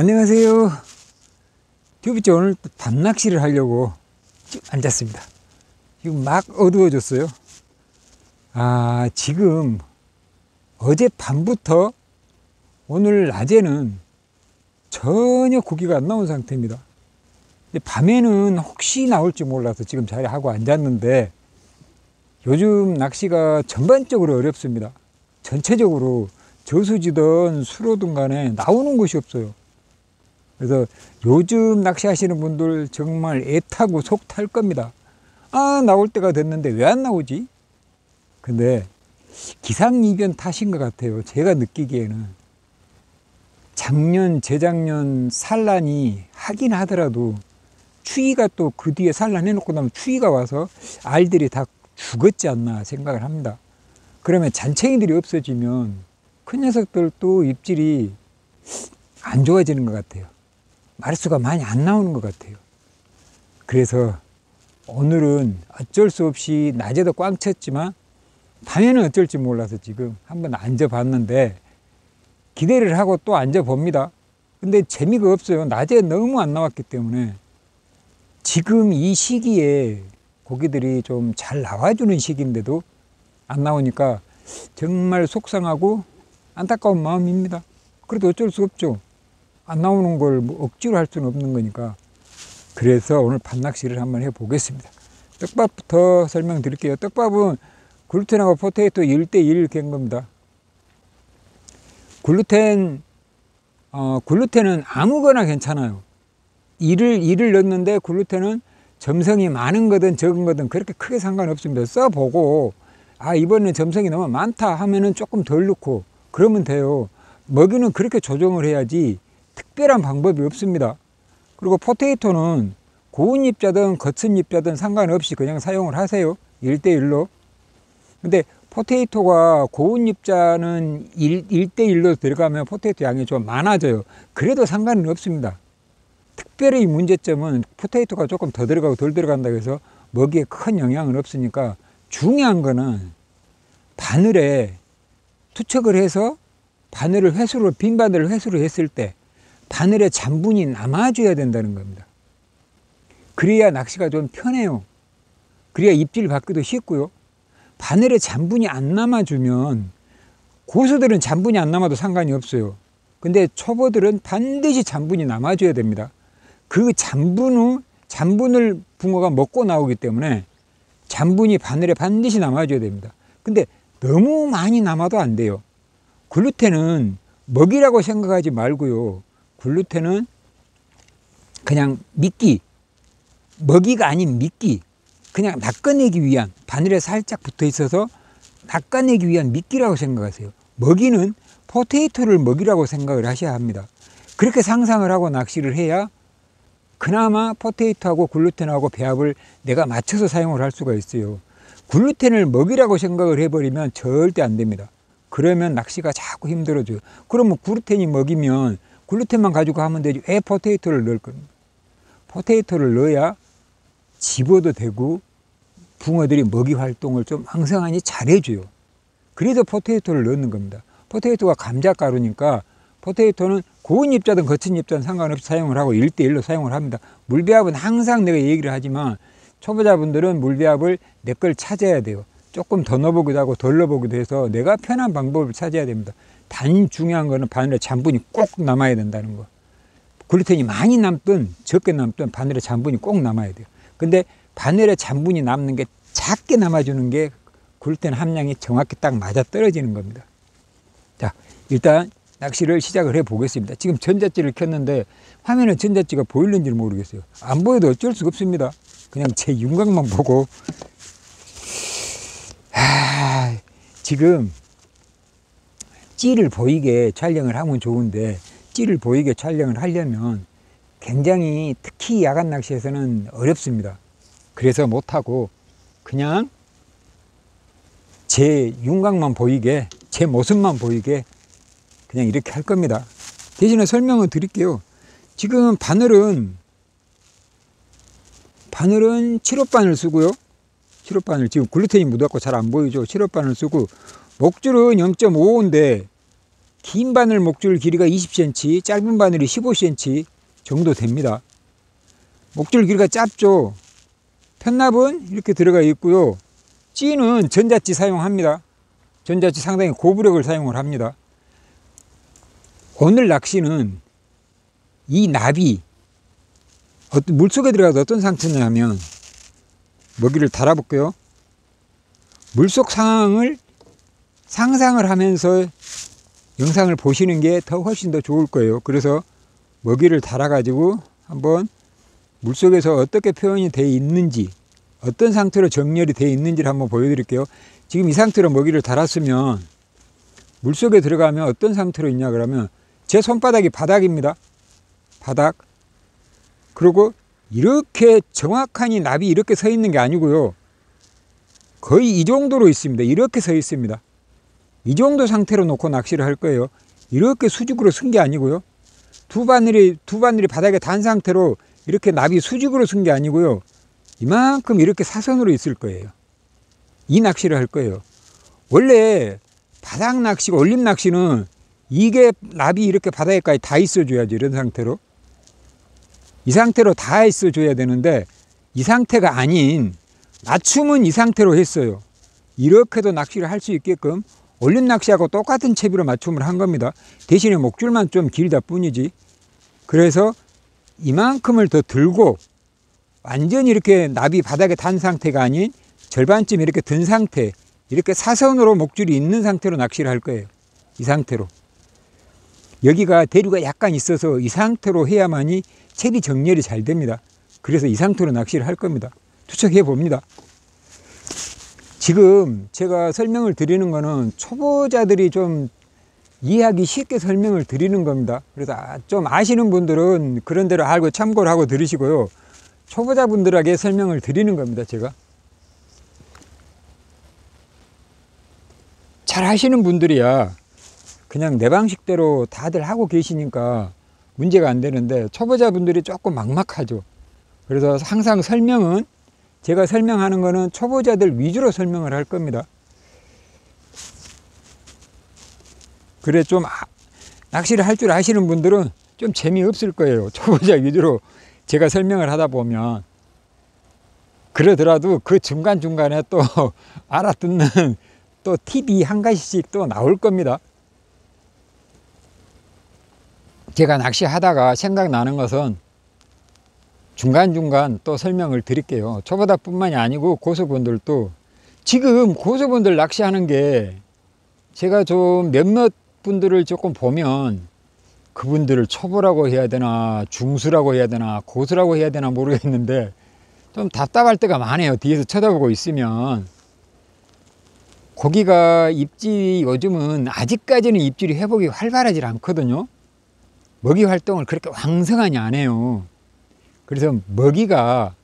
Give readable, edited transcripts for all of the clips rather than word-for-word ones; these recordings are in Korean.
안녕하세요. 튜브째 오늘 밤낚시를 하려고 앉았습니다. 지금 막 어두워졌어요. 지금 어젯밤부터 오늘 낮에는 전혀 고기가 안 나온 상태입니다. 밤에는 혹시 나올지 몰라서 지금 자리에 하고 앉았는데, 요즘 낚시가 전반적으로 어렵습니다. 전체적으로 저수지든 수로든 간에 나오는 곳이 없어요. 그래서 요즘 낚시하시는 분들 정말 애타고 속 탈 겁니다. 나올 때가 됐는데 왜 안 나오지? 근데 기상이변 탓인 것 같아요. 제가 느끼기에는 작년, 재작년 산란이 하긴 하더라도 추위가 또 그 뒤에 산란해놓고 나면 추위가 와서 알들이 다 죽었지 않나 생각을 합니다. 그러면 잔챙이들이 없어지면 큰 녀석들도 입질이 안 좋아지는 것 같아요. 마리수가 많이 안 나오는 것 같아요. 그래서 오늘은 어쩔 수 없이 낮에도 꽝 쳤지만 밤에는 어쩔지 몰라서 지금 한번 앉아봤는데, 기대를 하고 또 앉아봅니다. 근데 재미가 없어요. 낮에 너무 안 나왔기 때문에. 지금 이 시기에 고기들이 좀 잘 나와주는 시기인데도 안 나오니까 정말 속상하고 안타까운 마음입니다. 그래도 어쩔 수 없죠. 안 나오는 걸 뭐 억지로 할 수는 없는 거니까. 그래서 오늘 밤낚시를 한번 해보겠습니다. 떡밥부터 설명드릴게요. 떡밥은 글루텐하고 포테이토 1대1 갠 겁니다. 글루텐은 아무거나 괜찮아요. 이를 넣는데 글루텐은 점성이 많은 거든 적은 거든 그렇게 크게 상관없습니다. 써보고 이번에 점성이 너무 많다 하면은 조금 덜 넣고 그러면 돼요. 먹이는 그렇게 조정을 해야지 특별한 방법이 없습니다. 그리고 포테이토는 고운 잎자든 거친 잎자든 상관없이 그냥 사용을 하세요. 1대1로. 근데 포테이토가 고운 잎자는 1대1로 들어가면 포테이토 양이 좀 많아져요. 그래도 상관은 없습니다. 특별히 문제점은 포테이토가 조금 더 들어가고 덜 들어간다고 해서 먹이에 큰 영향은 없으니까, 중요한 거는 바늘에 투척을 해서 바늘을 회수로, 빈 바늘을 회수로 했을 때 바늘에 잔분이 남아줘야 된다는 겁니다. 그래야 낚시가 좀 편해요. 그래야 입질 받기도 쉽고요. 바늘에 잔분이 안 남아주면, 고수들은 잔분이 안 남아도 상관이 없어요. 근데 초보들은 반드시 잔분이 남아줘야 됩니다. 그 잔분을 붕어가 먹고 나오기 때문에 잔분이 바늘에 반드시 남아줘야 됩니다. 근데 너무 많이 남아도 안 돼요. 글루텐은 먹이라고 생각하지 말고요. 글루텐은 그냥 미끼, 먹이가 아닌 미끼, 그냥 낚아내기 위한, 바늘에 살짝 붙어 있어서 낚아내기 위한 미끼라고 생각하세요. 먹이는 포테이토를 먹이라고 생각을 하셔야 합니다. 그렇게 상상을 하고 낚시를 해야 그나마 포테이토하고 글루텐하고 배합을 내가 맞춰서 사용을 할 수가 있어요. 글루텐을 먹이라고 생각을 해버리면 절대 안 됩니다. 그러면 낚시가 자꾸 힘들어져요. 그러면 글루텐이 먹이면 글루텐만 가지고 하면 되지 왜 포테이토를 넣을 겁니까? 포테이토를 넣어야 집어도 되고 붕어들이 먹이 활동을 좀 왕성하니 잘해줘요. 그래서 포테이토를 넣는 겁니다. 포테이토가 감자가루니까 포테이토는 고운 잎자든 거친 잎자든 상관없이 사용을 하고 1대1로 사용을 합니다. 물배합은 항상 내가 얘기를 하지만 초보자분들은 물배합을 내 걸 찾아야 돼요. 조금 더 넣어보기도 하고 덜 넣어보기도 해서 내가 편한 방법을 찾아야 됩니다. 단 중요한 거는 바늘에 잔분이 꼭 남아야 된다는 거. 글루텐이 많이 남든 적게 남든 바늘에 잔분이 꼭 남아야 돼요. 근데 바늘에 잔분이 남는 게 작게 남아주는 게 글루텐 함량이 정확히 딱 맞아 떨어지는 겁니다. 자, 일단 낚시를 시작을 해 보겠습니다. 지금 전자찌를 켰는데 화면에 전자찌가 보이는지 모르겠어요. 안 보여도 어쩔 수가 없습니다. 그냥 제 윤곽만 보고. 지금 찌를 보이게 촬영을 하면 좋은데, 찌를 보이게 촬영을 하려면 굉장히, 특히 야간 낚시에서는 어렵습니다. 그래서 못하고 그냥 제 윤곽만 보이게, 제 모습만 보이게 그냥 이렇게 할 겁니다. 대신에 설명을 드릴게요. 지금 바늘은 7호바늘 쓰고요. 7호바늘, 지금 글루텐이 묻어갖고 잘 안 보이죠. 7호바늘 쓰고, 목줄은 0.55인데 긴 바늘 목줄 길이가 20cm, 짧은 바늘이 15cm 정도 됩니다. 목줄 길이가 짧죠. 편납은 이렇게 들어가 있고요. 찌는 전자찌 사용합니다. 전자찌 상당히 고부력을 사용을 합니다. 오늘 낚시는 이 납이 물속에 들어가서 어떤 상태냐면, 먹이를 달아볼게요. 물속 상황을 상상을 하면서 영상을 보시는 게 더 훨씬 더 좋을 거예요. 그래서 먹이를 달아가지고 한번 물속에서 어떻게 표현이 되어 있는지, 어떤 상태로 정렬이 되어 있는지를 한번 보여드릴게요. 지금 이 상태로 먹이를 달았으면 물속에 들어가면 어떤 상태로 있냐 그러면, 제 손바닥이 바닥입니다. 바닥. 그리고 이렇게 정확하니 납이 이렇게 서 있는 게 아니고요. 거의 이 정도로 있습니다. 이렇게 서 있습니다. 이 정도 상태로 놓고 낚시를 할 거예요. 이렇게 수직으로 쓴 게 아니고요. 두 바늘이 바닥에 단 상태로 이렇게 납이 수직으로 쓴 게 아니고요. 이만큼 이렇게 사선으로 있을 거예요. 이 낚시를 할 거예요. 원래 바닥 낚시가, 올림 낚시는 이게 납이 이렇게 바닥에까지 다 있어줘야지. 이런 상태로. 이 상태로 다 있어줘야 되는데, 이 상태가 아닌, 낮춤은 이 상태로 했어요. 이렇게도 낚시를 할 수 있게끔 올림 낚시하고 똑같은 채비로 맞춤을 한 겁니다. 대신에 목줄만 좀 길다 뿐이지. 그래서 이만큼을 더 들고, 완전히 이렇게 납이 바닥에 단 상태가 아닌 절반쯤 이렇게 든 상태, 이렇게 사선으로 목줄이 있는 상태로 낚시를 할 거예요. 이 상태로. 여기가 대류가 약간 있어서 이 상태로 해야만이 채비 정렬이 잘 됩니다. 그래서 이 상태로 낚시를 할 겁니다. 투척해 봅니다. 지금 제가 설명을 드리는 거는 초보자들이 좀 이해하기 쉽게 설명을 드리는 겁니다. 그래서 좀 아시는 분들은 그런 대로 알고 참고를 하고 들으시고요. 초보자분들에게 설명을 드리는 겁니다. 제가 잘 하시는 분들이야 그냥 내 방식대로 다들 하고 계시니까 문제가 안 되는데, 초보자분들이 조금 막막하죠. 그래서 항상 설명은, 제가 설명하는 거는 초보자들 위주로 설명을 할 겁니다. 그래, 좀 낚시를 할 줄 아시는 분들은 좀 재미없을 거예요. 초보자 위주로 제가 설명을 하다 보면. 그러더라도 그 중간중간에 또 알아듣는 또 팁이 한 가지씩 또 나올 겁니다. 제가 낚시하다가 생각나는 것은 중간중간 또 설명을 드릴게요. 초보자뿐만이 아니고 고수분들도, 지금 고수분들 낚시하는 게 제가 좀 몇몇 분들을 조금 보면, 그분들을 초보라고 해야 되나 중수라고 해야 되나 고수라고 해야 되나 모르겠는데 좀 답답할 때가 많아요. 뒤에서 쳐다보고 있으면. 고기가 입질이 요즘은 아직까지는 입질이 회복이 활발하지 않거든요. 먹이 활동을 그렇게 왕성하니 안 해요. 그래서 먹이가,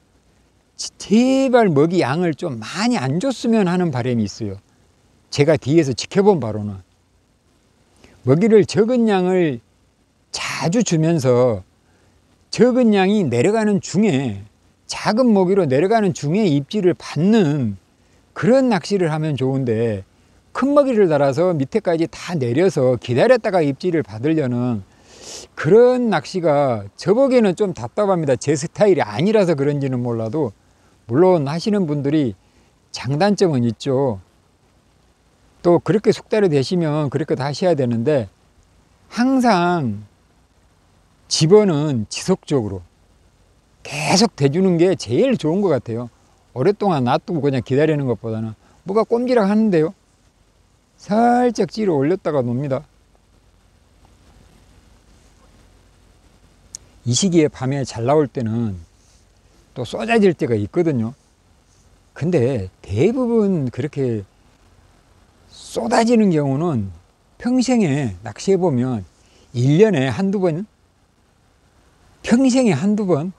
제발 먹이 양을 좀 많이 안 줬으면 하는 바람이 있어요. 제가 뒤에서 지켜본 바로는 먹이를 적은 양을 자주 주면서 적은 양이 내려가는 중에, 작은 먹이로 내려가는 중에 입질을 받는 그런 낚시를 하면 좋은데, 큰 먹이를 달아서 밑에까지 다 내려서 기다렸다가 입질을 받으려는 그런 낚시가 저보기에는 좀 답답합니다. 제 스타일이 아니라서 그런지는 몰라도, 물론 하시는 분들이 장단점은 있죠. 또 그렇게 숙달이 되시면 그렇게 다 하셔야 되는데, 항상 집어는 지속적으로 계속 대주는 게 제일 좋은 것 같아요. 오랫동안 놔두고 그냥 기다리는 것보다는. 뭐가 꼼지락 하는데요, 살짝 찌를 올렸다가 놉니다. 이 시기에 밤에 잘 나올 때는 또 쏟아질 때가 있거든요. 근데 대부분 그렇게 쏟아지는 경우는 평생에 낚시해보면 1년에 한두 번, 평생에 한두 번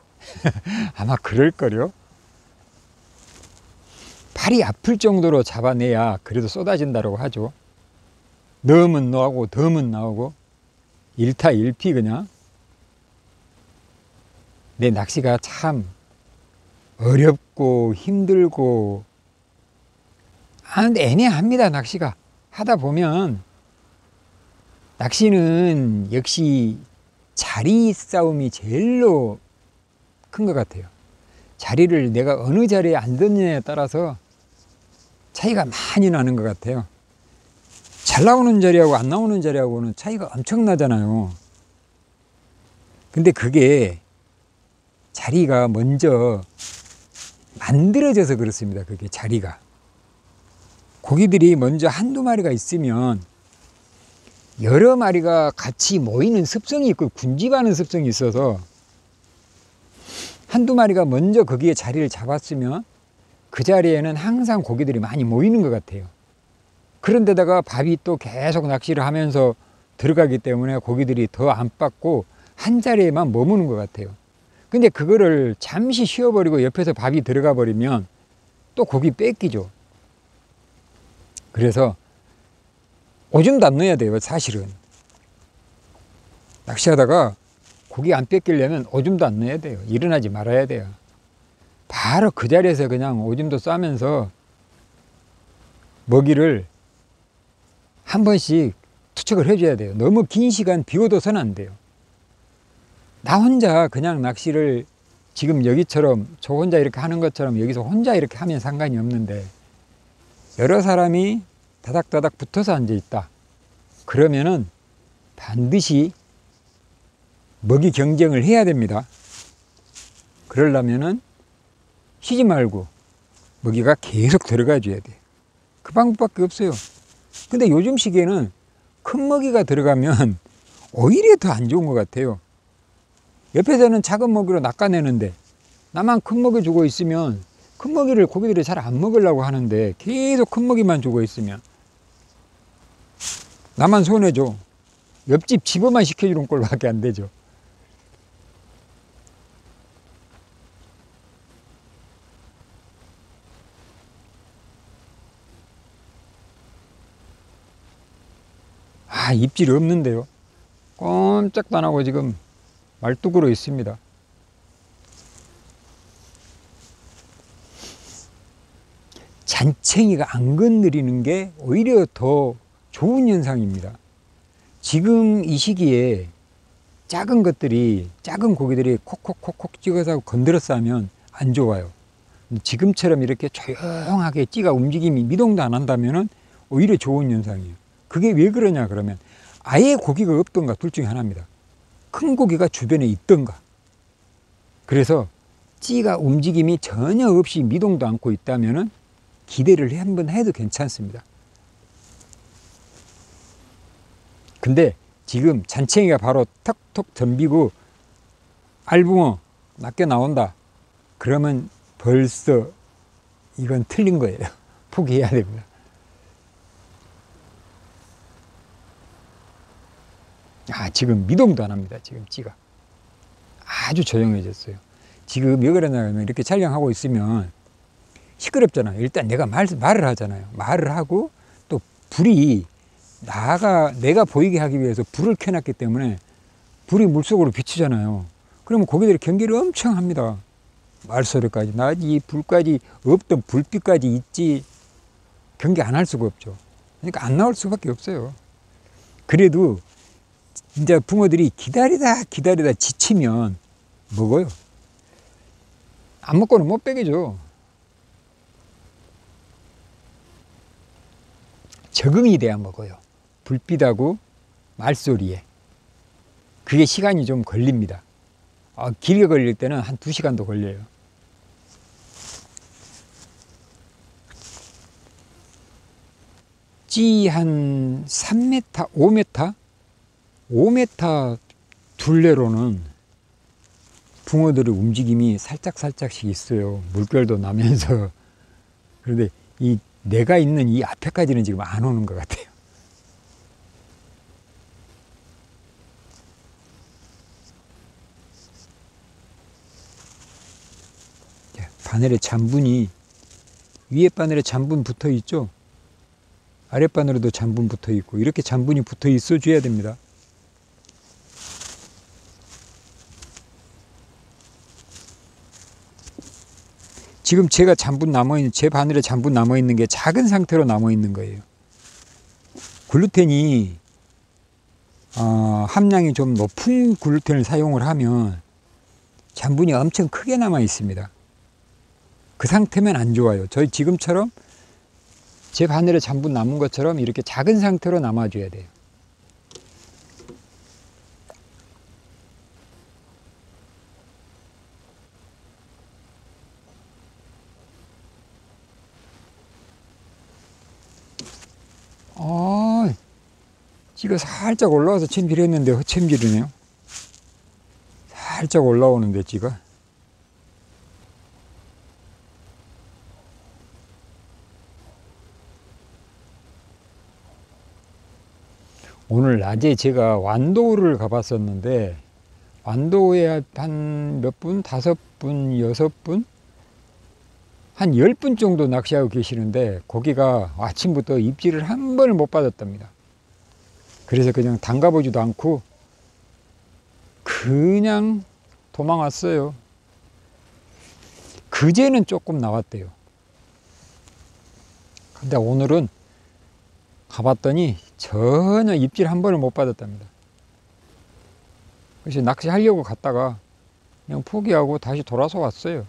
아마 그럴걸요. 발이 아플 정도로 잡아내야 그래도 쏟아진다고 하죠. 넣으면 나오고 덤은 나오고 일타일피. 그냥 내 낚시가 참 어렵고 힘들고 애매합니다. 낚시가 하다 보면 낚시는 역시 자리 싸움이 제일로 큰 것 같아요. 자리를 내가 어느 자리에 앉느냐에 따라서 차이가 많이 나는 것 같아요. 잘 나오는 자리하고 안 나오는 자리하고는 차이가 엄청나잖아요. 근데 그게 자리가 먼저 만들어져서 그렇습니다. 그게 자리가. 고기들이 먼저 한두 마리가 있으면 여러 마리가 같이 모이는 습성이 있고 군집하는 습성이 있어서 한두 마리가 먼저 거기에 자리를 잡았으면 그 자리에는 항상 고기들이 많이 모이는 것 같아요. 그런데다가 밥이 또 계속 낚시를 하면서 들어가기 때문에 고기들이 더 안 빠고 한 자리에만 머무는 것 같아요. 근데 그거를 잠시 쉬어버리고 옆에서 밥이 들어가 버리면 또 고기 뺏기죠. 그래서 오줌도 안 넣어야 돼요. 사실은 낚시하다가 고기 안 뺏기려면 오줌도 안 넣어야 돼요. 일어나지 말아야 돼요. 바로 그 자리에서 그냥 오줌도 싸면서 먹이를 한 번씩 투척을 해줘야 돼요. 너무 긴 시간 비워둬서는 안 돼요. 나 혼자 그냥 낚시를 지금 여기처럼 저 혼자 이렇게 하는 것처럼 여기서 혼자 이렇게 하면 상관이 없는데 여러 사람이 다닥다닥 붙어서 앉아 있다. 그러면은 반드시 먹이 경쟁을 해야 됩니다. 그러려면은 쉬지 말고 먹이가 계속 들어가 줘야 돼요. 그 방법밖에 없어요. 근데 요즘 시기에는 큰 먹이가 들어가면 오히려 더 안 좋은 것 같아요. 옆에서는 작은 먹이로 낚아내는데 나만 큰 먹이 주고 있으면 큰 먹이를 고기들이 잘 안 먹으려고 하는데 계속 큰 먹이만 주고 있으면 나만 손해죠. 옆집 집어만 시켜주는 꼴밖에 안 되죠. 아, 입질이 없는데요. 꼼짝도 안 하고 지금 말뚝으로 있습니다. 잔챙이가 안 건드리는 게 오히려 더 좋은 현상입니다. 지금 이 시기에 작은 것들이, 작은 고기들이 콕콕콕콕 찍어서 건드렸어 하면 안 좋아요. 지금처럼 이렇게 조용하게 찌가 움직임이 미동도 안 한다면 오히려 좋은 현상이에요. 그게 왜 그러냐 그러면 아예 고기가 없던가 둘 중에 하나입니다. 큰 고기가 주변에 있던가. 그래서 찌가 움직임이 전혀 없이 미동도 않고 있다면 기대를 한번 해도 괜찮습니다. 근데 지금 잔챙이가 바로 턱턱 덤비고 알붕어 낚여 나온다. 그러면 벌써 이건 틀린 거예요. 포기해야 됩니다. 아, 지금 미동도 안 합니다. 지금 찌가 아주 조용해졌어요. 지금 왜 그러냐면 이렇게 촬영하고 있으면 시끄럽잖아요. 일단 내가 말을 하잖아요. 말을 하고 또 불이 내가 보이게 하기 위해서 불을 켜놨기 때문에 불이 물속으로 비치잖아요. 그러면 고기들이 경계를 엄청 합니다. 말소리까지 나지, 불까지, 없던 불빛까지 있지, 경계 안 할 수가 없죠. 그러니까 안 나올 수밖에 없어요. 그래도 이제 붕어들이 기다리다 지치면 먹어요. 안 먹고는 못 빼기죠. 적응이 돼야 먹어요. 불빛하고 말소리에. 그게 시간이 좀 걸립니다. 길게 걸릴 때는 한 2시간도 걸려요. 찌 한 3m, 5m? 5m 둘레로는 붕어들의 움직임이 살짝씩 있어요. 물결도 나면서. 그런데 내가 있는 이 앞에까지는 지금 안 오는 것 같아요. 바늘에 잔분이, 위에 바늘에 잔분 붙어 있죠. 아랫 바늘에도 잔분 붙어 있고, 이렇게 잔분이 붙어 있어 줘야 됩니다. 지금 제 바늘에 잔분 남아있는 게 작은 상태로 남아있는 거예요. 글루텐이 함량이 좀 높은 글루텐을 사용을 하면 잔분이 엄청 크게 남아 있습니다. 그 상태면 안 좋아요. 저희 지금처럼 제 바늘에 잔분 남은 것처럼 이렇게 작은 상태로 남아줘야 돼요. 찌가 살짝 올라와서 챔질했는데 헛챔질이네요. 살짝 올라오는데 찌가. 오늘 낮에 제가 완도를 가봤었는데 완도에 한 몇 분? 5분, 6분? 한 10분 정도 낚시하고 계시는데 거기가 아침부터 입질을 한 번을 못 받았답니다. 그래서 그냥 담가보지도 않고 그냥 도망왔어요. 그제는 조금 나왔대요. 근데 오늘은 가봤더니 전혀 입질 한 번을 못 받았답니다. 그래서 낚시하려고 갔다가 그냥 포기하고 다시 돌아서 왔어요.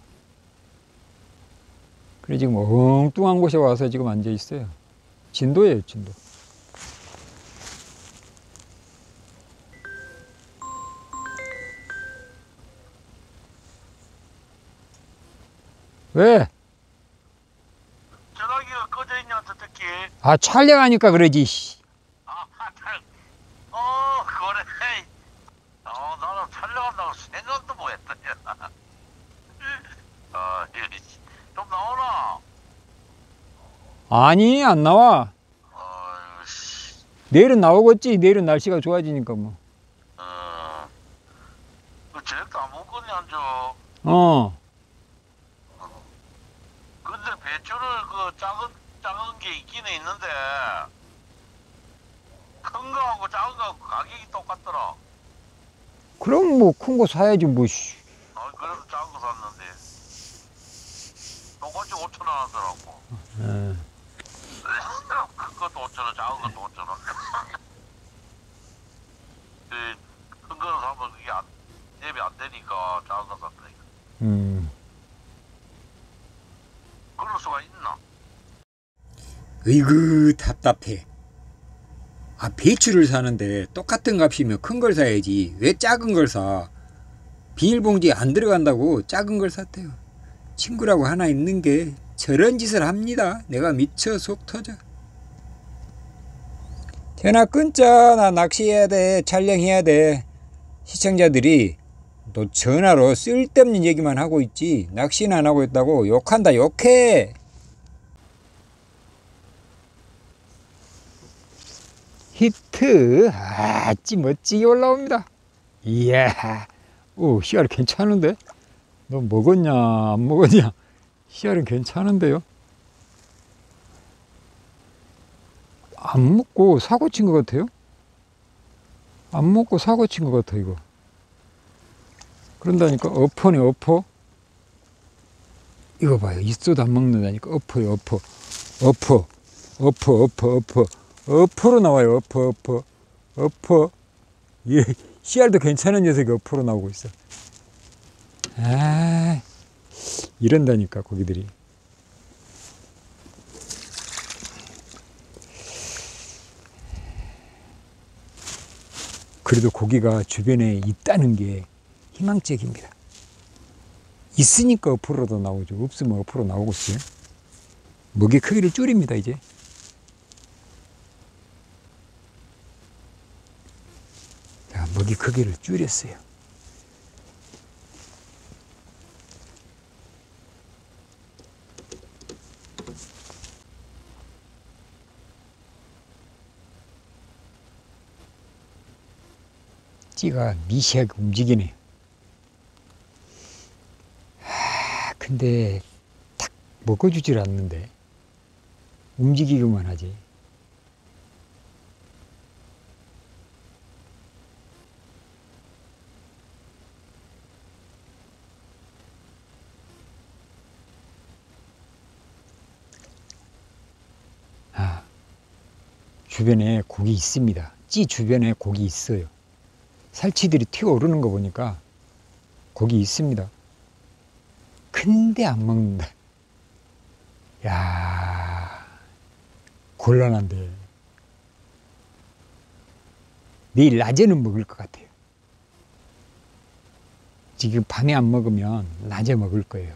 그래 지금 엉뚱한 곳에 와서 지금 앉아 있어요. 진도예요, 진도. 왜? 전화기가 꺼져 있냐, 어떻게? 촬영하니까 그러지. 그래. 나는 촬영한다고 생각도 못 했다. 좀 나오나? 아니, 안 나와. 내일은 나오겠지. 내일은 날씨가 좋아지니까 뭐. 그 저녁도 안 먹거니, 안 줘. 근데 배추를 작은 게 있기는 있는데, 큰 거하고 작은 거하고 가격이 똑같더라. 그럼 뭐 큰 거 사야지 뭐. 그래서 작은 거 샀는데, 똑같이 5,000원 하더라고. 큰 것도 5,000원, 작은 것도 5,000원. 큰 거는 사면 그게 대비 안 되니까 작은 거 샀더니. 그럴 수가 있나? 으이그 답답해. 배추를 사는데 똑같은 값이면 큰 걸 사야지 왜 작은 걸 사. 비닐봉지에 안 들어간다고 작은 걸 샀대요. 친구라고 하나 있는 게 저런 짓을 합니다. 내가 미쳐 속 터져. 전화 끊자. 나 낚시해야 돼. 촬영해야 돼. 시청자들이 너 전화로 쓸데없는 얘기만 하고 있지 낚시는 안 하고 있다고 욕한다. 욕해. 히트. 찌 멋지게 올라옵니다. 이야. 씨알 괜찮은데? 너 먹었냐 안 먹었냐? 씨알은 괜찮은데요? 안 먹고 사고 친 것 같아요? 안 먹고 사고 친 것 같아 이거. 그런다니까. 어퍼네 어퍼. 이거 봐요. 있어도 안 먹는다니까. 어퍼요 어퍼. 어퍼로 나와요. 어퍼. 예, 씨알도 괜찮은 녀석이 어퍼로 나오고 있어. 이런다니까 고기들이. 그래도 고기가 주변에 있다는 게 희망적입니다. 있으니까 어퍼로도 나오죠. 없으면 어퍼로 나오겠어요. 먹이 크기를 줄입니다 이제. 먹이 크기를 줄였어요. 찌가 미시하게 움직이네. 근데 딱 먹어주질 않는데 움직이기만 하지. 주변에 고기 있습니다. 찌 주변에 고기 있어요. 살치들이 튀어오르는 거 보니까 고기 있습니다. 근데 안 먹는다. 야, 곤란한데. 내일 낮에는 먹을 것 같아요. 지금 밤에 안 먹으면 낮에 먹을 거예요.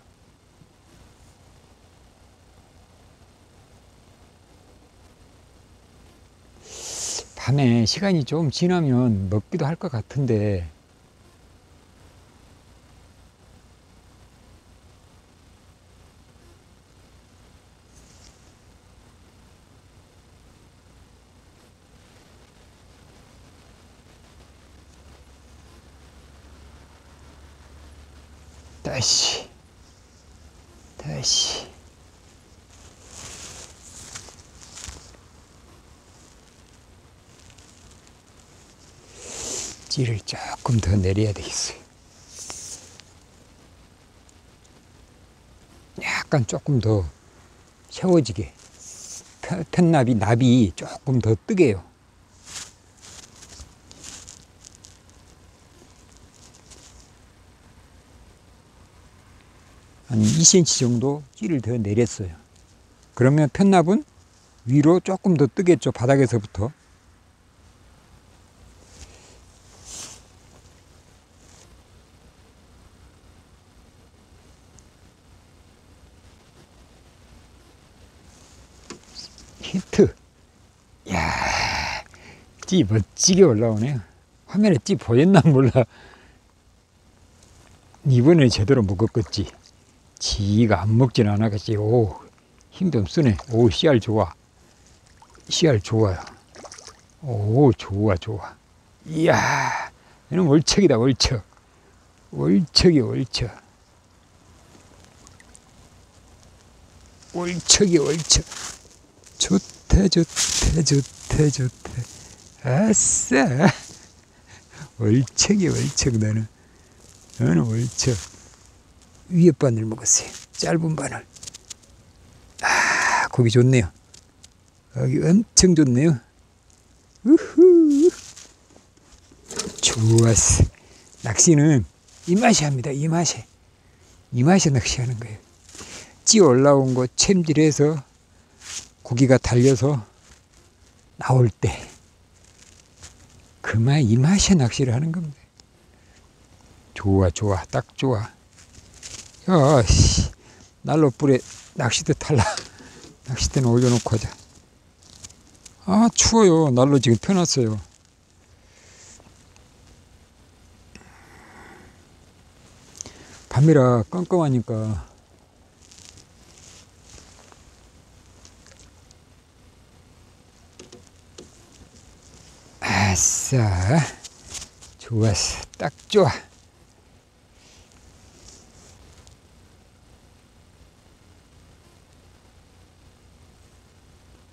밤에 시간이 좀 지나면 먹기도 할 것 같은데 다시 찌를 조금 더 내려야 되겠어요. 약간 조금 더 세워지게 납이 조금 더 뜨게요. 한 2cm 정도 찌를 더 내렸어요. 그러면 편납은 위로 조금 더 뜨겠죠. 바닥에서부터. 히트. 야, 찌 멋지게 올라오네요. 화면에 찌 보였나 몰라. 이번에 제대로 먹었겠지. 지가 안 먹진 않았겠지. 오, 힘 좀 쓰네. 오, 씨알 좋아. 씨알 좋아요. 오, 좋아. 이야, 얘는 월척이다, 월척. 월척이. 좋대. 아싸. 월척이, 너는 월척. 위에 바늘 먹었어요. 짧은 바늘. 아, 고기 좋네요. 여기 엄청 좋네요. 우후. 좋았어. 낚시는 이 맛이 합니다. 이 맛에 낚시하는 거예요. 찌 올라온 거 챔질해서 고기가 달려서 나올 때 그만 이 맛에 낚시를 하는 겁니다. 좋아. 딱 좋아. 야, 난로 불에 낚싯대 탈라. 낚싯대는 올려놓고 하자. 아, 추워요. 난로 지금 펴놨어요. 밤이라 깜깜하니까 아싸. 좋았어. 딱 좋아.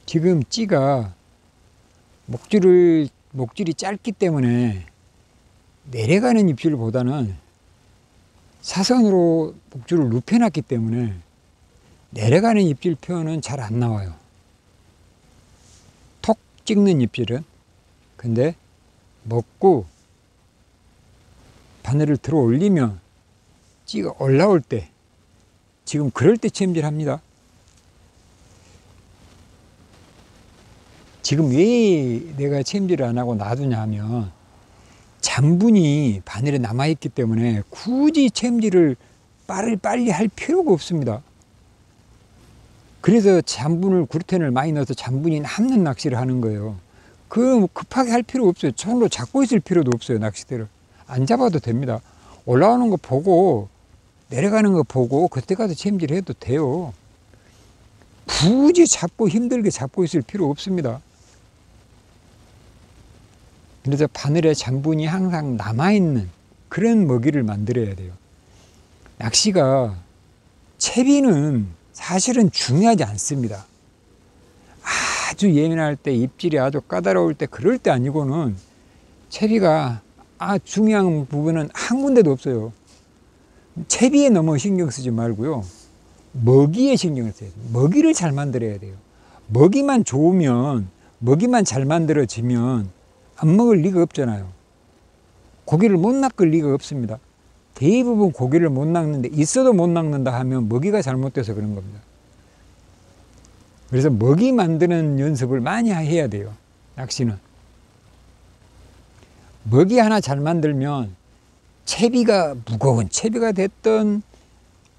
지금 찌가 목줄이 짧기 때문에 내려가는 입질보다는 사선으로 목줄을 눕혀놨기 때문에 내려가는 입질 표현은 잘 안 나와요. 톡 찍는 입질은. 근데 먹고 바늘을 들어 올리면 찌가 올라올 때, 지금 그럴 때 챔질합니다. 지금 왜 내가 챔질을 안 하고 놔두냐 하면 잔분이 바늘에 남아있기 때문에 굳이 챔질을 빨리 할 필요가 없습니다. 그래서 잔분을, 구루텐을 많이 넣어서 잔분이 남는 낚시를 하는 거예요. 급하게 할 필요 없어요. 손으로 잡고 있을 필요도 없어요. 낚싯대를 안 잡아도 됩니다. 올라오는 거 보고 내려가는 거 보고 그때 가서 챔질 해도 돼요. 굳이 힘들게 잡고 있을 필요 없습니다. 그래서 바늘에 잔분이 항상 남아있는 그런 먹이를 만들어야 돼요. 낚시가 채비는 사실은 중요하지 않습니다. 아주 예민할 때, 입질이 아주 까다로울 때, 그럴 때 아니고는 채비가 중요한 부분은 한 군데도 없어요. 채비에 너무 신경 쓰지 말고요. 먹이에 신경을 써야 돼요. 먹이를 잘 만들어야 돼요. 먹이만 좋으면, 먹이만 잘 만들어지면 안 먹을 리가 없잖아요. 고기를 못 낚을 리가 없습니다. 대부분 고기를 못 낚는데, 있어도 못 낚는다 하면 먹이가 잘못돼서 그런 겁니다. 그래서 먹이 만드는 연습을 많이 해야 돼요. 낚시는. 먹이 하나 잘 만들면 채비가 무거운 채비가 됐든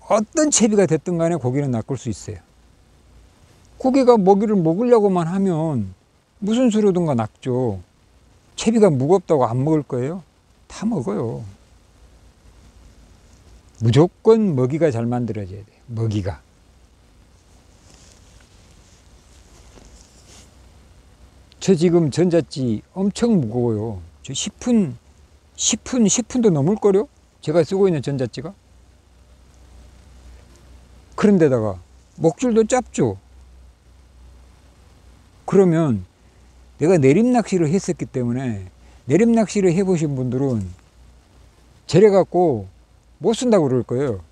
어떤 채비가 됐든 간에 고기는 낚을 수 있어요. 고기가 먹이를 먹으려고만 하면 무슨 수로든가 낚죠. 채비가 무겁다고 안 먹을 거예요? 다 먹어요. 무조건 먹이가 잘 만들어져야 돼요. 먹이가. 저 지금 전자찌 엄청 무거워요. 저 10푼도 넘을걸요? 제가 쓰고 있는 전자찌가. 그런데다가 목줄도 짧죠. 그러면 내가 내림낚시를 했었기 때문에, 내림낚시를 해보신 분들은 저래갖고 못 쓴다고 그럴 거예요.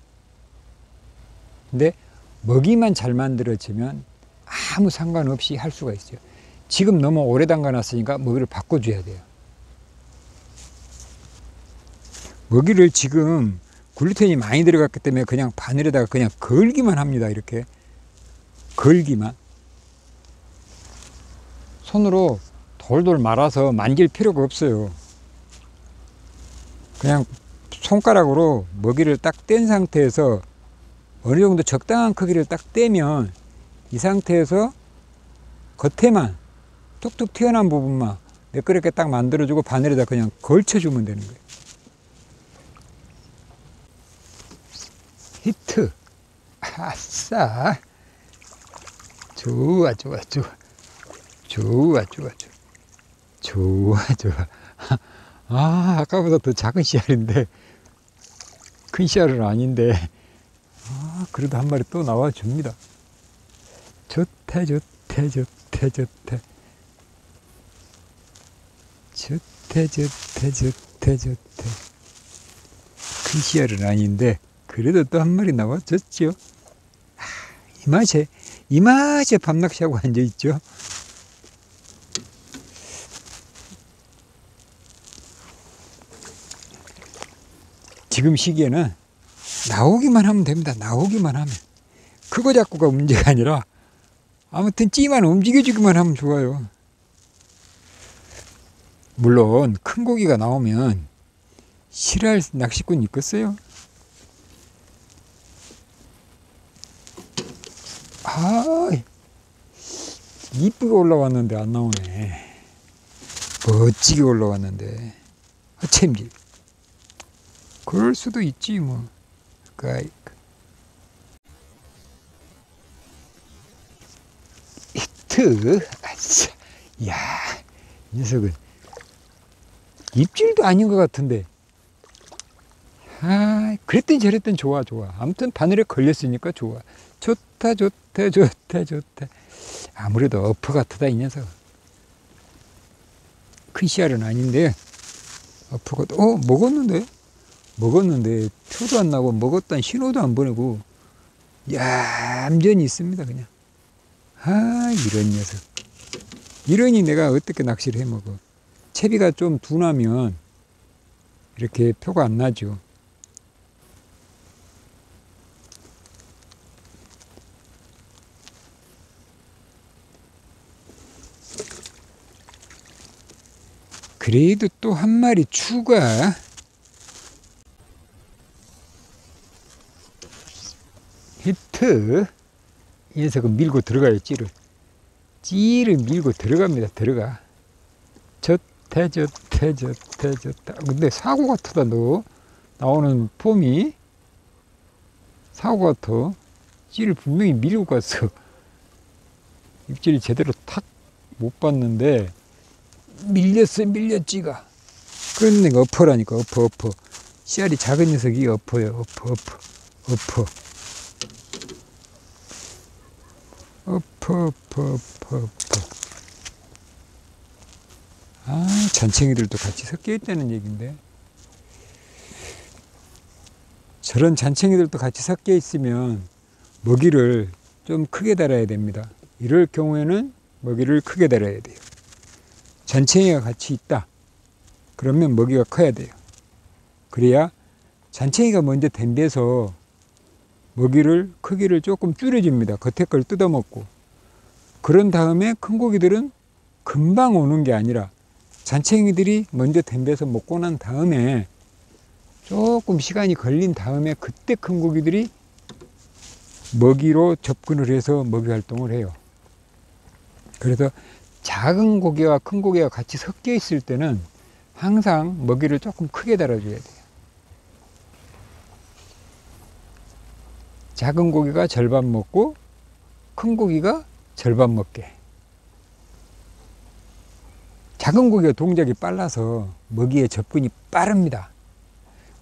근데 먹이만 잘 만들어지면 아무 상관없이 할 수가 있어요. 지금 너무 오래 담가놨으니까 먹이를 바꿔줘야 돼요. 먹이를 지금 글루텐이 많이 들어갔기 때문에 그냥 바늘에다가 그냥 걸기만 합니다. 이렇게 걸기만. 손으로 돌돌 말아서 만질 필요가 없어요. 그냥 손가락으로 먹이를 딱 뗀 상태에서 어느 정도 적당한 크기를 딱 떼면 이 상태에서 겉에만 툭툭 튀어나온 부분만 매끄럽게 딱 만들어주고 바늘에다 그냥 걸쳐주면 되는 거예요. 히트. 아싸. 좋아, 좋아, 좋아. 좋아, 좋아, 좋아. 좋아, 좋아. 아, 아까보다 더 작은 씨알인데, 큰 씨알은 아닌데, 아, 그래도 한 마리 또 나와줍니다. 좋대, 좋대, 좋대, 좋대. 좋대, 좋대, 좋대, 좋대. 큰 씨알은 아닌데, 그래도 또 한 마리 나와줬죠. 아, 이 맛에 밤낚시하고 앉아있죠. 지금 시기에는 나오기만 하면 됩니다. 나오기만 하면. 크고 작고가 문제가 아니라 아무튼 찌만 움직여주기만 하면 좋아요. 물론 큰 고기가 나오면 싫어할 낚시꾼이 있겠어요? 아, 이쁘게 올라왔는데 안 나오네. 멋지게 올라왔는데. 아, 챔질. 그럴 수도 있지 뭐. 히트. 아싸. 이야, 이 녀석은 입질도 아닌 것 같은데. 아, 그랬더니 저랬더니 좋아, 좋아. 아무튼 바늘에 걸렸으니까 좋아. 좋다, 좋다, 좋다, 좋다. 아무래도 어퍼 같다 이 녀석. 큰 씨알은 아닌데 어퍼가 먹었는데 표도 안 나고 먹었다는 신호도 안 보내고 얌전히 있습니다. 그냥. 아, 이런 녀석. 이러니 내가 어떻게 낚시를 해먹어. 채비가 좀 둔하면 이렇게 표가 안 나죠. 그래도 또 한 마리 추가. 히트. 이 녀석은 밀고 들어가요. 찌를 밀고 들어갑니다. 들어가. 좋대, 좋대, 좋대, 좋다. 근데 사고 같다. 너 나오는 폼이 사고 같아. 찌를 분명히 밀고 갔어. 입질이 제대로 탁 못 봤는데 밀렸어. 찌가. 그런데 어퍼라니까. 어퍼. 씨알이 작은 녀석이 어퍼요. 어퍼. 아, 잔챙이들도 같이 섞여 있다는 얘기인데. 저런 잔챙이들도 같이 섞여 있으면 먹이를 좀 크게 달아야 됩니다. 이럴 경우에는 먹이를 크게 달아야 돼요. 잔챙이가 같이 있다. 그러면 먹이가 커야 돼요. 그래야 잔챙이가 먼저 덤벼서 먹이를 크기를 조금 줄여줍니다. 겉에 걸 뜯어먹고. 그런 다음에 큰 고기들은 금방 오는 게 아니라 잔챙이들이 먼저 덤벼서 먹고 난 다음에 조금 시간이 걸린 다음에 그때 큰 고기들이 먹이로 접근을 해서 먹이 활동을 해요. 그래서 작은 고기와 큰 고기가 같이 섞여 있을 때는 항상 먹이를 조금 크게 달아줘야 돼요. 작은 고기가 절반 먹고 큰 고기가 절반 먹게. 작은 고기가 동작이 빨라서 먹이에 접근이 빠릅니다.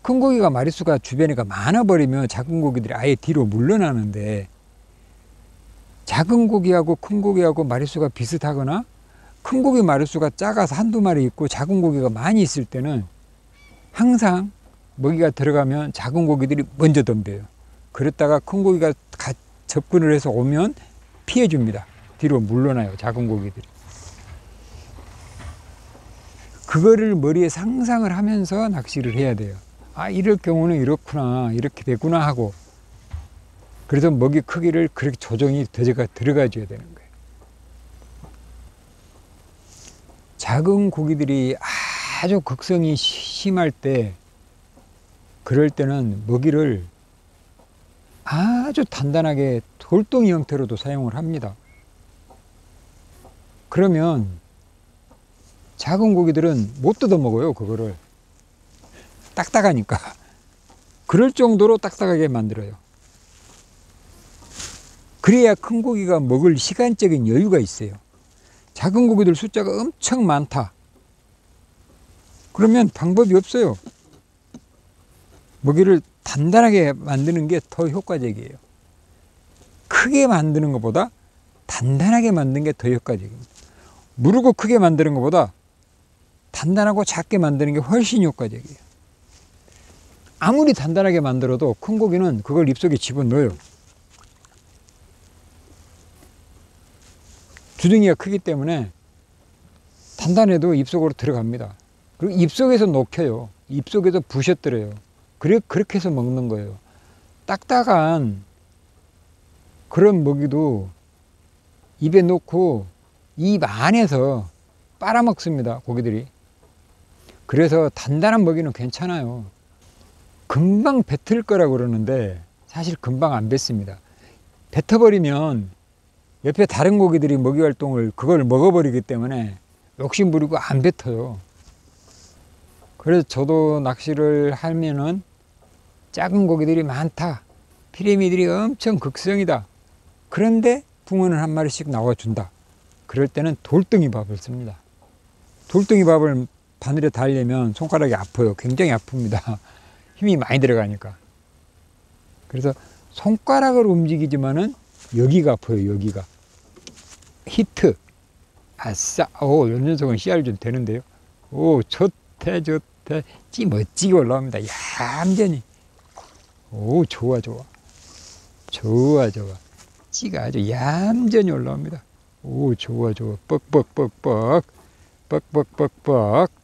큰 고기가 마리수가 주변에가 많아버리면 작은 고기들이 아예 뒤로 물러나는데, 작은 고기하고 큰 고기하고 마리수가 비슷하거나 큰 고기 마리수가 작아서 한두 마리 있고 작은 고기가 많이 있을 때는 항상 먹이가 들어가면 작은 고기들이 먼저 덤벼요. 그랬다가 큰 고기가 접근을 해서 오면 피해줍니다. 뒤로 물러나요, 작은 고기들이. 그거를 머리에 상상을 하면서 낚시를 해야 돼요. 아, 이럴 경우는 이렇구나, 이렇게 되구나 하고. 그래서 먹이 크기를 그렇게 조정이 들어가 줘야 되는 거예요. 작은 고기들이 아주 극성이 심할 때, 그럴 때는 먹이를 아주 단단하게 돌덩이 형태로도 사용을 합니다. 그러면 작은 고기들은 못 뜯어 먹어요, 그거를. 딱딱하니까. 그럴 정도로 딱딱하게 만들어요. 그래야 큰 고기가 먹을 시간적인 여유가 있어요. 작은 고기들 숫자가 엄청 많다. 그러면 방법이 없어요. 먹이를 단단하게 만드는 게 더 효과적이에요. 크게 만드는 것보다 단단하게 만드는 게 더 효과적입니다. 무르고 크게 만드는 것보다 단단하고 작게 만드는 게 훨씬 효과적이에요. 아무리 단단하게 만들어도 큰 고기는 그걸 입속에 집어넣어요. 주둥이가 크기 때문에 단단해도 입속으로 들어갑니다. 그리고 입속에서 녹혀요. 입속에서 부셔뜨려요. 그렇게 해서 먹는 거예요. 딱딱한 그런 먹이도 입에 넣고 입 안에서 빨아먹습니다, 고기들이. 그래서 단단한 먹이는 괜찮아요. 금방 뱉을 거라고 그러는데 사실 금방 안 뱉습니다. 뱉어버리면 옆에 다른 고기들이 먹이 활동을 그걸 먹어버리기 때문에 욕심 부리고 안 뱉어요. 그래서 저도 낚시를 하면은 작은 고기들이 많다, 피레미들이 엄청 극성이다, 그런데 붕어는 한 마리씩 나와준다, 그럴 때는 돌덩이 밥을 씁니다. 돌덩이 밥을 바늘에 달려면 손가락이 아파요. 굉장히 아픕니다. 힘이 많이 들어가니까. 그래서 손가락을 움직이지만은 여기가 아파요, 여기가. 히트. 아싸. 오, 요 녀석은 씨알 좀 되는데요. 오, 좋대. 찌 멋지게 올라옵니다. 얌전히. 오, 좋아. 찌가 아주 얌전히 올라옵니다. 오, 좋아. 뻑뻑.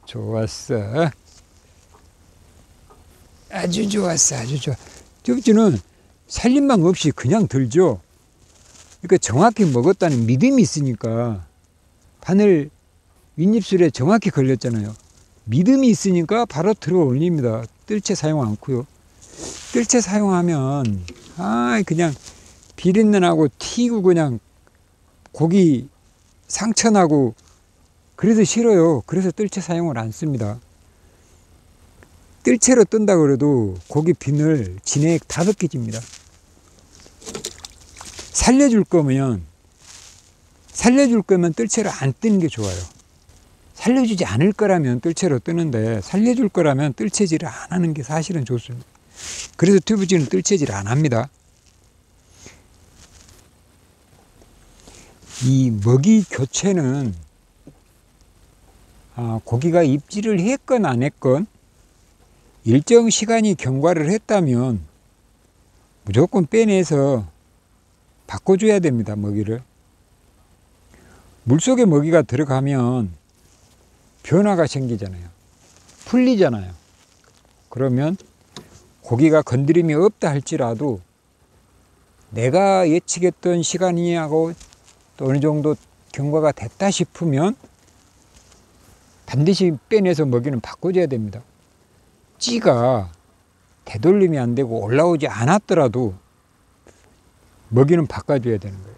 좋았어. 아주 좋았어. 튜브찌는 살림망 없이 그냥 들죠. 그러니까 정확히 먹었다는 믿음이 있으니까. 바늘 윗입술에 정확히 걸렸잖아요. 믿음이 있으니까 바로 들어 올립니다. 뜰채 사용 않고요. 뜰채 사용하면 그냥 비린내 나고 튀고 그냥 고기 상처나고 그래서 싫어요. 그래서 뜰채 사용을 안 씁니다. 뜰채로 뜬다 그래도 고기 비늘 진액 다 벗겨집니다. 살려줄 거면 뜰채로 안 뜨는 게 좋아요. 살려주지 않을 거라면 뜰채로 뜨는데 살려줄 거라면 뜰채질을 안 하는 게 사실은 좋습니다. 그래서 튜브질은 뜰채질 안 합니다. 이 먹이 교체는 고기가 입질을 했건 안 했건 일정 시간이 경과를 했다면 무조건 빼내서 바꿔줘야 됩니다, 먹이를. 물속에 먹이가 들어가면 변화가 생기잖아요. 풀리잖아요. 그러면 고기가 건드림이 없다 할지라도 내가 예측했던 시간이하고 또 어느 정도 경과가 됐다 싶으면 반드시 빼내서 먹이는 바꿔줘야 됩니다. 찌가 되돌림이 안 되고 올라오지 않았더라도 먹이는 바꿔줘야 되는 거예요.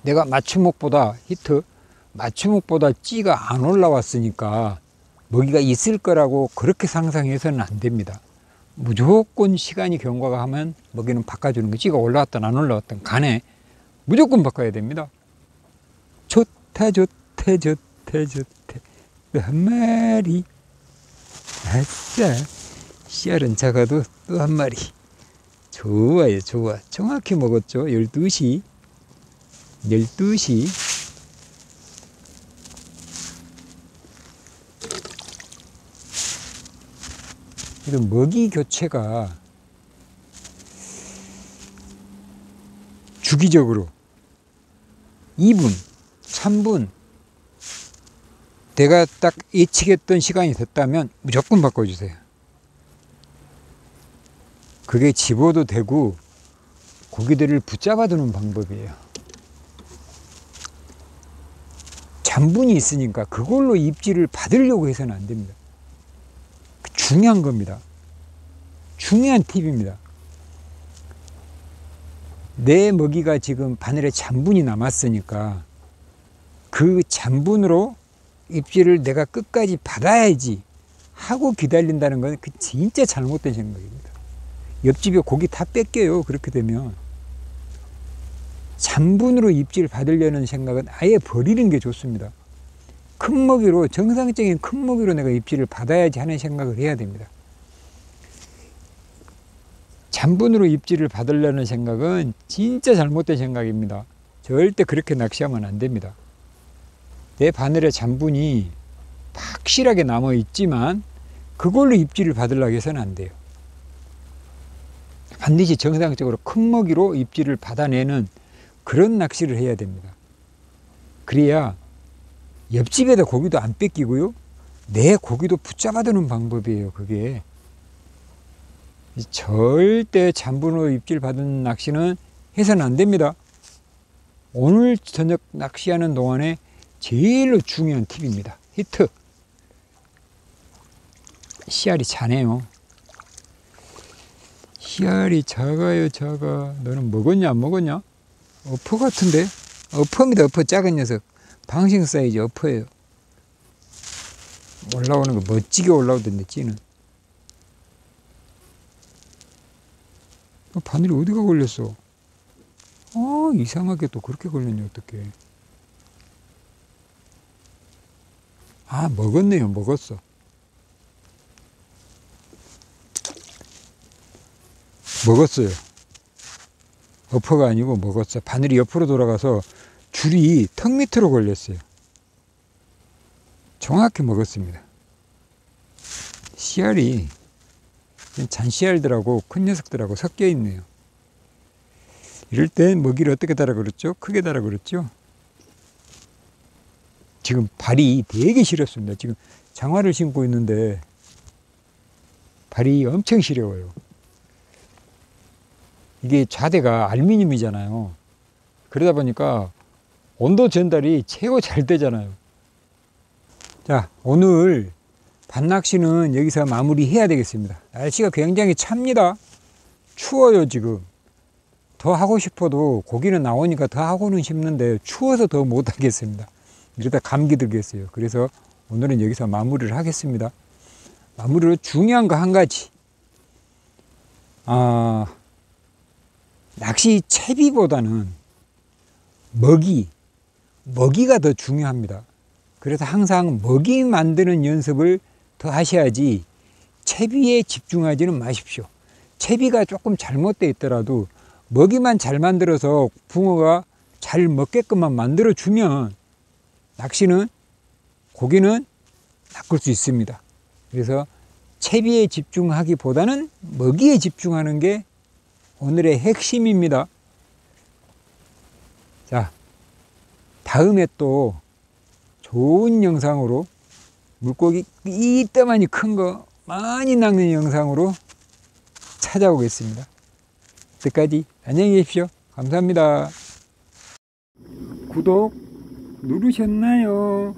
내가 맞춤목보다 히트, 맞춤목보다 찌가 안 올라왔으니까 먹이가 있을 거라고 그렇게 상상해서는 안 됩니다. 무조건 시간이 경과가 하면 먹이는 바꿔주는 거. 찌가 올라왔든 안 올라왔든 간에 무조건 바꿔야 됩니다. 좋다 좋다 좋다 좋다 또 한 마리. 아싸, 씨알은 작아도 또 한 마리. 좋아요, 좋아. 정확히 먹었죠. 12시. 이런 먹이 교체가 주기적으로 2분, 3분 내가 딱 예측했던 시간이 됐다면 무조건 바꿔주세요. 그게 집어도 되고 고기들을 붙잡아두는 방법이에요. 잔분이 있으니까 그걸로 입질을 받으려고 해서는 안 됩니다. 중요한 겁니다. 중요한 팁입니다. 내 먹이가 지금 바늘에 잔분이 남았으니까 그 잔분으로 입질을 내가 끝까지 받아야지 하고 기다린다는 건 그 진짜 잘못된 생각입니다. 옆집에 고기 다 뺏겨요. 그렇게 되면 잔분으로 입질 받으려는 생각은 아예 버리는 게 좋습니다. 큰 먹이로, 정상적인 큰 먹이로 내가 입질을 받아야지 하는 생각을 해야 됩니다. 잔분으로 입질을 받으려는 생각은 진짜 잘못된 생각입니다. 절대 그렇게 낚시하면 안 됩니다. 내 바늘에 잔분이 확실하게 남아 있지만 그걸로 입질을 받으려고 해서는 안 돼요. 반드시 정상적으로 큰 먹이로 입질을 받아내는 그런 낚시를 해야 됩니다. 그래야 옆집에다 고기도 안 뺏기고요. 내 고기도 붙잡아두는 방법이에요. 그게 절대 잔분으로 입질 받은 낚시는 해서는 안 됩니다. 오늘 저녁 낚시하는 동안에 제일로 중요한 팁입니다. 히트. 씨알이 자네요. 씨알이 작아요, 작아. 너는 먹었냐, 안 먹었냐? 어퍼 같은데? 어퍼입니다, 어퍼. 작은 녀석. 방생 사이즈 어퍼예요. 올라오는 거 멋지게 올라오던데, 찌는. 바늘이 어디가 걸렸어? 이상하게 또 그렇게 걸렸네, 어떡해. 먹었네요, 먹었어. 먹었어요. 어퍼가 아니고 먹었어. 바늘이 옆으로 돌아가서 줄이 턱 밑으로 걸렸어요. 정확히 먹었습니다. 씨알이 잔씨알들하고 큰 녀석들하고 섞여 있네요. 이럴 땐 먹이를 어떻게 달아 그랬죠? 크게 달아 그랬죠? 지금 발이 되게 시렵습니다. 지금 장화를 신고 있는데 발이 엄청 시려워요. 이게 좌대가 알루미늄이잖아요. 그러다 보니까 온도 전달이 최고 잘 되잖아요. 자, 오늘 밭낚시는 여기서 마무리해야 되겠습니다. 날씨가 굉장히 찹니다. 추워요, 지금. 더 하고 싶어도 고기는 나오니까 더 하고는 싶는데 추워서 더 못하겠습니다. 이러다 감기 들겠어요. 그래서 오늘은 여기서 마무리를 하겠습니다. 마무리로 중요한 거 한 가지. 낚시 채비보다는 먹이가 더 중요합니다. 그래서 항상 먹이 만드는 연습을 더 하셔야지 채비에 집중하지는 마십시오. 채비가 조금 잘못되어 있더라도 먹이만 잘 만들어서 붕어가 잘 먹게끔만 만들어주면 낚시는, 고기는 낚을 수 있습니다. 그래서 채비에 집중하기보다는 먹이에 집중하는 게 오늘의 핵심입니다. 자, 다음에 또 좋은 영상으로 물고기 이따만이 큰 거 많이 낚는 영상으로 찾아오겠습니다. 그때까지 안녕히 계십시오. 감사합니다. 구독 누르셨나요?